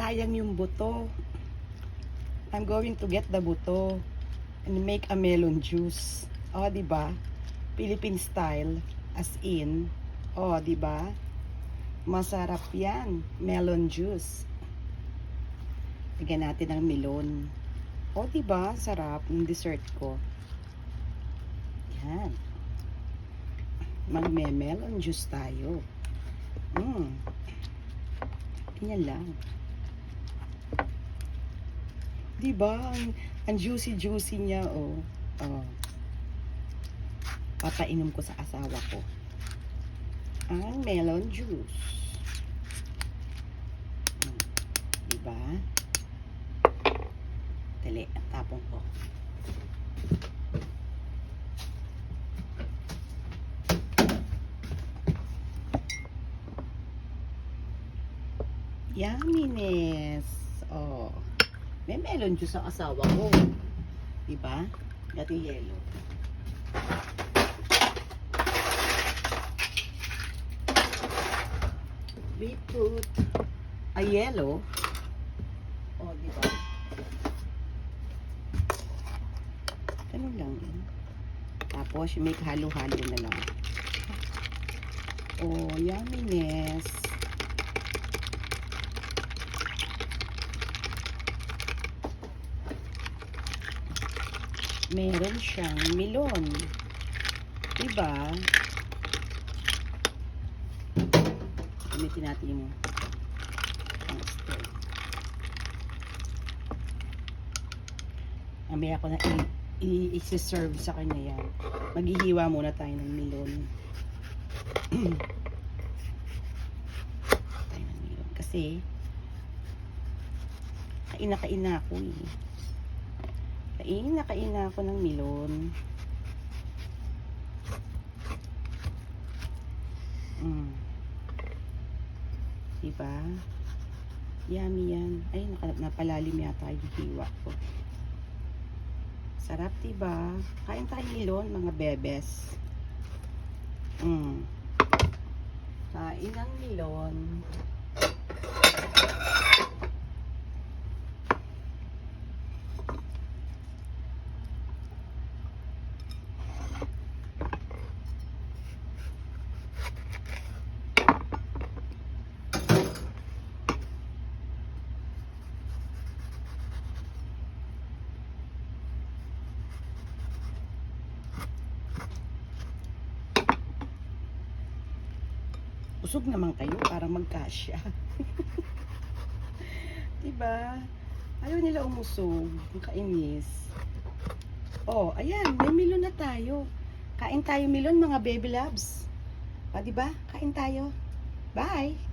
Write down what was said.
sayang yung buto. I'm going to get the buto and make a melon juice. O, diba? Philippine style. As in. O, diba? Masarap yan. Melon juice. Lagyan natin ng melon. O, diba? Sarap yung dessert ko. Yan. Magme-melon juice tayo. Ganyan lang. Diba? Ang juicy-juicy niya, oh. Oh. Papainom ko sa asawa ko. Ang melon juice. Diba? Dali, tapong ko. Yumminess. Oh. May melon juice ang asawa ko. Diba? Ito yellow. We put a yellow. Oh, diba? Ganun lang yun. Tapos, make halo-halo na lang. Oh, yumminess. Meron siyang melon. Diba? Gamitin natin yung pang-stir. Mamaya ko na i-serve sa kanya yan. Maghihiwa muna tayo ng melon. Kasi kain na ako eh. Kain na ako ng melon. Diba? Yummy yan. Ay, napalalim yata yung hiwa ko. Sarap, diba? Kain tayo melon, mga bebes. Kain ng melon. Usog naman kayo para magkasya. Diba? Ayaw nila umusog. Ang kainis. Oh, ayan. May melon na tayo. Kain tayo melon, mga baby loves. Diba? Kain tayo. Bye!